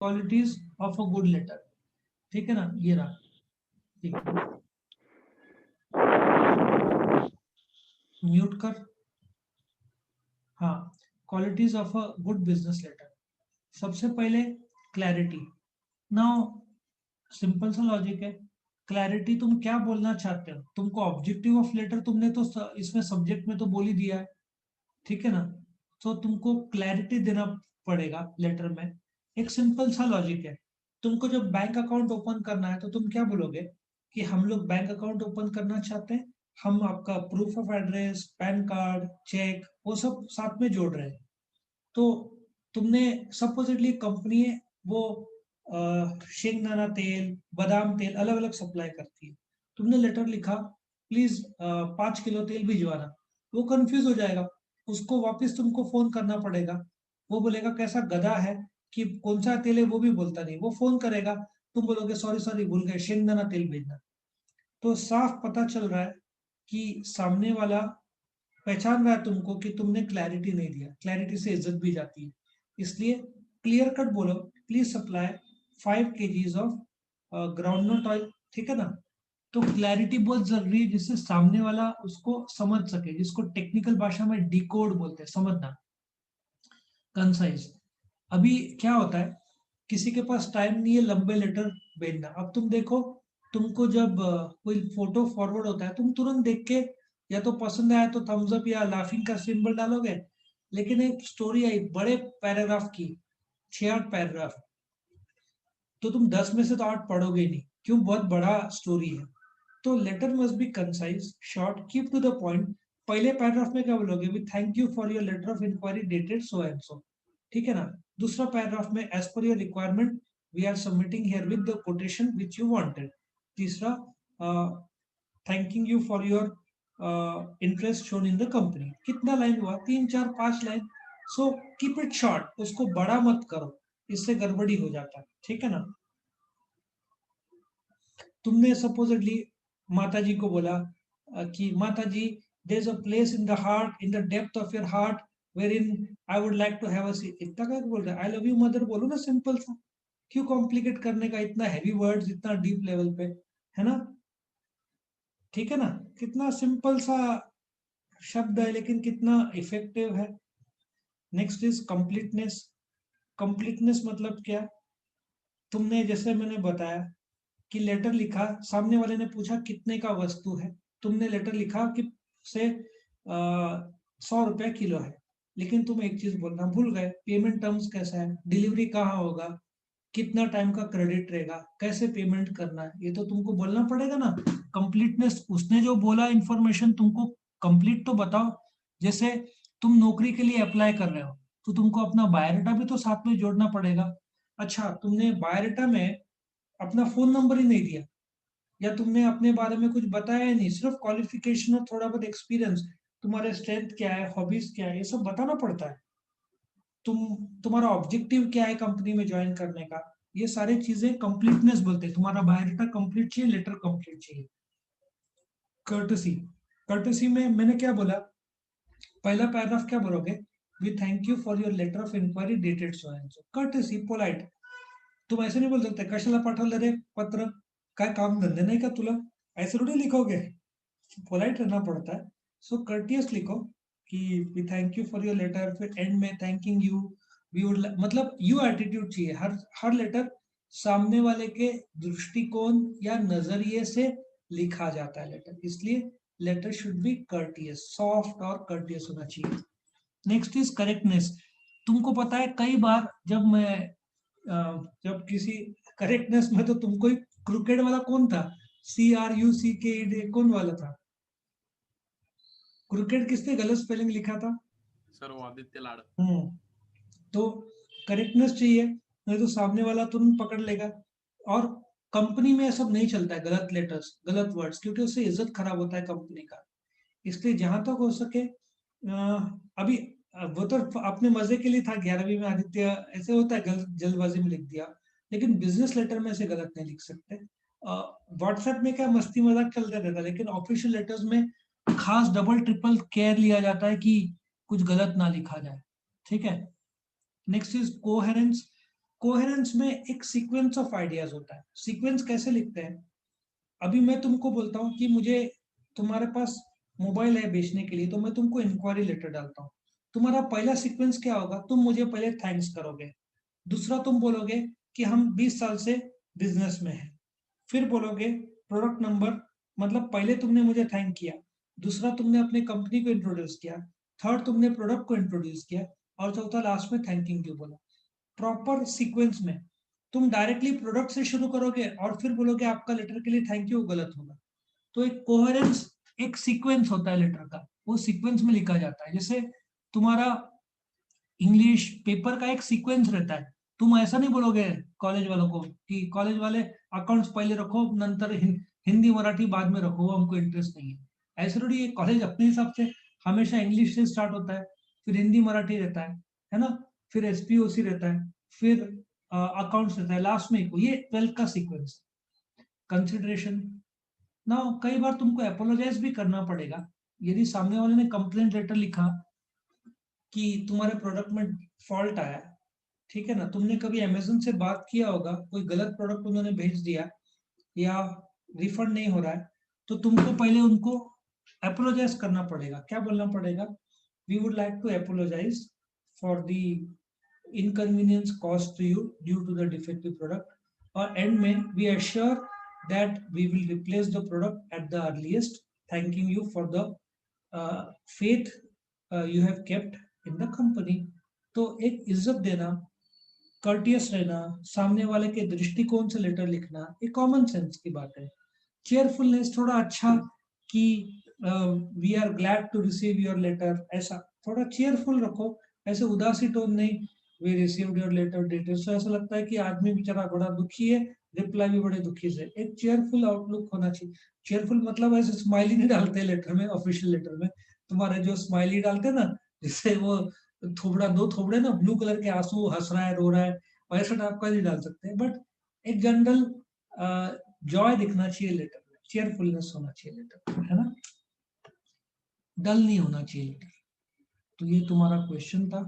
Qualities of a good letter, ठीक है ना, ये रहा, ठीक है, म्यूट कर। हाँ, qualities of a good business letter. सबसे पहले क्लैरिटी। नाउ सिंपल सा लॉजिक है, क्लैरिटी तुम क्या बोलना चाहते हो, तुमको ऑब्जेक्टिव ऑफ लेटर तुमने तो इसमें सब्जेक्ट में तो बोल ही दिया है, ठीक है ना, तो तुमको क्लैरिटी देना पड़ेगा लेटर में। एक सिंपल सा लॉजिक है, तुमको जब बैंक अकाउंट ओपन करना है तो तुम क्या बोलोगे कि हम लोग बैंक अकाउंट ओपन करना चाहते हैं, हम आपका proof of address, PAN card, cheque, वो सब साथ में जोड़ रहे हैं। तो तुमने सपोजिटली कंपनी है वो शेंगदाना तेल, बादाम तेल अलग अलग सप्लाई करती है, तुमने लेटर लिखा प्लीज 5 किलो तेल भिजवाना, वो कंफ्यूज हो जाएगा, उसको वापस तुमको फोन करना पड़ेगा, वो बोलेगा कैसा गधा है कि कौन सा तेल है वो भी बोलता नहीं, वो फोन करेगा, तुम बोलोगे सॉरी सॉरी भूल गए शेंगदाना तेल भेजना। तो साफ पता चल रहा है कि सामने वाला पहचान रहा है तुमको कि तुमने क्लैरिटी नहीं दिया, क्लैरिटी से इज्जत भी जाती है, इसलिए क्लियर कट बोलो please supply 5 kgs of groundnut oil, ठीक है ना। तो क्लैरिटी बहुत जरूरी है जिससे सामने वाला उसको समझ सके, जिसको टेक्निकल भाषा में डिकोड बोलते हैं, समझना, कंसाइज। अभी क्या होता है, किसी के पास टाइम नहीं है लंबे लेटर भेजना, अब तुम देखो, तुमको जब कोई फोटो फॉरवर्ड होता है तुम तुरंत देख के या तो पसंद आया तो थम्स अप या लाफिंग का सिंबल डालोगे, लेकिन एक स्टोरी आई बड़े पैराग्राफ की, 6-8 पैराग्राफ, तो तुम 10 में से तो 8 पढ़ोगे ही नहीं, क्यों, बहुत बड़ा स्टोरी है। तो letter must be concise, short, keep to the point. पहले पैराग्राफ में क्या बोलोगे, with thank you for your letter of inquiry dated so and so, ठीक है ना। दूसरा पैराग्राफ में एज पर your requirement we are submitting herewith the quotation which you wanted. तीसरा, thanking you for your interest shown in the company. कितना line हुआ, 3-4-5 line. So keep it short, उसको बड़ा मत करो, इससे गड़बड़ी हो जाता है, ठीक है ना। तुमने सपोजिटली माता जी को बोला कि माता जी there is a place in the heart, in the depth of your heart wherein I would like to have a seat. इतना क्या बोल रहे हैं, आई लव यू मदर बोलो ना, सिंपल सा, क्यों कॉम्प्लिकेट करने का, इतना हैवी वर्ड्स इतना डीप लेवल पे, है ना, ठीक है ना। कितना सिंपल सा शब्द है लेकिन कितना इफेक्टिव है। Next is completeness. कंप्लीटनेस मतलब क्या, तुमने जैसे मैंने बताया कि लेटर लिखा, सामने वाले ने पूछा कितने का वस्तु है, तुमने लेटर लिखा कि से 100 रुपया किलो है, लेकिन तुम एक चीज बोलना भूल गए, पेमेंट टर्म्स कैसा है, डिलीवरी कहाँ होगा, कितना टाइम का क्रेडिट रहेगा, कैसे पेमेंट करना है, ये तो तुमको बोलना पड़ेगा ना। कंप्लीटनेस, उसने जो बोला इंफॉर्मेशन तुमको कंप्लीट तो बताओ। जैसे तुम नौकरी के लिए अप्लाई कर रहे हो तो तुमको अपना बायोडाटा भी तो साथ में जोड़ना पड़ेगा। अच्छा, तुमने बायोडाटा में अपना फोन नंबर ही नहीं दिया, या तुमने अपने बारे में कुछ बताया ही नहीं, सिर्फ क्वालिफिकेशन और थोड़ा बहुत एक्सपीरियंस, तुम्हारे स्ट्रेंथ क्या है, हॉबीज क्या है, ये सब बताना पड़ता है। तुम, तुम्हारा ऑब्जेक्टिव क्या है कंपनी में ज्वाइन करने का, ये सारी चीजें कंप्लीटनेस बोलते हैं। तुम्हारा बायोडाटा कंप्लीट चाहिए, लेटर कंप्लीट चाहिए। कर्टसी, कर्टसी में मैंने क्या बोला, पहला पैराग्राफ क्या बोलोगे, we thank you for your letter of inquiry dated so and so, courtesy, polite. तुम ऐसे नहीं बोल सकते कशाला पाठवलं रे पत्र, काय काम धंदे नहीं का तुला, ऐसे थोड़ी लिखोगे, पोलाइट रहना पड़ता है। सो कर्टियस लिखो कि we thank you for your letter, फिर एंड में थैंकिंग यू, वी वुड, मतलब यू एटीट्यूड चाहिए। हर हर लेटर सामने वाले के दृष्टिकोण या नजरिए से लिखा जाता है लेटर, इसलिए letter should be courteous, soft और कर्टियस होना चाहिए। Next is correctness. तुमको पता है कई बार जब मैं जब किसी करेक्टनेस में, तो तुमको ही क्रिकेट वाला कौन था, CRUCK कौन वाला था, क्रिकेट किसने गलत स्पेलिंग लिखा था, सर वो आदित्य लाड। तो करेक्टनेस चाहिए, नहीं तो सामने वाला तुरंत पकड़ लेगा। और कंपनी में सब नहीं चलता है गलत लेटर्स, गलत वर्ड्स, क्योंकि उससे इज्जत खराब होता है कंपनी का। इसलिए जहां तक हो सके, अभी वो तो अपने मजे के लिए था, 11वीं में आदित्य, ऐसे होता है जल्दबाजी में लिख दिया, लेकिन बिजनेस लेटर में ऐसे गलत नहीं लिख सकते। व्हाट्सएप में क्या मस्ती मजाक चलता रहता है, लेकिन ऑफिशियल लेटर्स में खास डबल ट्रिपल केयर लिया जाता है कि कुछ गलत ना लिखा जाए, ठीक है। Next is coherence. कोहेरेंस में एक सीक्वेंस ऑफ आइडियाज होता है। सीक्वेंस कैसे लिखते हैं? अभी मैं तुमको बोलता हूँ कि मुझे तुम्हारे पास मोबाइल है बेचने के लिए, तो मैं तुमको इंक्वायरी लेटर डालता हूँ। तुम्हारा पहला सीक्वेंस क्या होगा? तुम मुझे पहले थैंक्स करोगे, दूसरा तुम बोलोगे कि हम 20 साल से बिजनेस में हैं, फिर बोलोगे प्रोडक्ट नंबर, मतलब पहले तुमने मुझे थैंक किया, दूसरा तुमने अपने कंपनी को इंट्रोड्यूस किया, थर्ड तुमने प्रोडक्ट को इंट्रोड्यूस किया, और चौथा लास्ट में थैंकिंग यू बोला। प्रॉपर सीक्वेंस में तुम डायरेक्टली प्रोडक्ट से शुरू करोगे और फिर बोलोगे आपका लेटर के लिए थैंक यू, गलत होगा। तो एक कोहेरेंस, एक सीक्वेंस होता है लेटर का, वो सीक्वेंस में लिखा जाता है। जैसे तुम्हारा इंग्लिश पेपर का एक सीक्वेंस रहता है। तुम ऐसा नहीं बोलोगे कॉलेज वालों को कि कॉलेज वाले अकाउंट्स पहले रखो, नंतर हिंदी मराठी बाद में रखो, हमको इंटरेस्ट नहीं है। ऐसे थोड़ी, ये कॉलेज अपने हिसाब से हमेशा इंग्लिश से स्टार्ट होता है, फिर हिंदी मराठी रहता है ना, फिर एसपीओसी रहता है, फिर अकाउंट्स रहता है, लास्ट में ये 12 का सीक्वेंस। कंसिडरेशन ना, कई बार तुमको अपोलोजाइज भी करना पड़ेगा। यदि सामने वाले ने कंप्लेंट लेटर लिखा कि तुम्हारे प्रोडक्ट में फॉल्ट आया, ठीक है ना, तुमने कभी अमेजन से बात किया होगा, कोई गलत प्रोडक्ट उन्होंने भेज दिया या रिफंड नहीं हो रहा है, तो तुमको पहले उनको अपोलोजाइज करना पड़ेगा। क्या बोलना पड़ेगा? We would like to apologise for the inconvenience caused to you due to the defective product, और end में we assure that we will replace the product at the earliest, thanking you for the faith you have kept in the company। तो एक इज्जत देना, courteous रहना, सामने वाले के दृष्टिकोण से लेटर लिखना, ये कॉमन सेंस की बात है। चेयरफुलनेस, थोड़ा अच्छा कि we are glad to receive your letter, ऐसा थोड़ा चेयरफुल रखो, ऐसे उदासी टोन नहीं, we received your letter details, तो ऐसा लगता है कि आदमी बेचारा बड़ा दुखी है, रिप्लाई भी बड़े दुखी से। एक चेयरफुल आउटलुक होना चाहिए। चेयरफुल मतलब ऐसे स्माइली नहीं डालते लेटर में, ऑफिशियल लेटर में तुम्हारे जो स्माइली डालते ना, जिससे वो थोबड़ा, दो थोबड़े ना, ब्लू कलर के आंसू, हंस रहा है, रो रहा है, वैसा टाइप का नहीं डाल सकते, बट एक जनरल जॉय दिखना चाहिए लेटर में, चेयरफुलनेस होना चाहिए लेटर में, है ना, डल नहीं होना चाहिए लेटर। तो ये तुम्हारा क्वेश्चन था।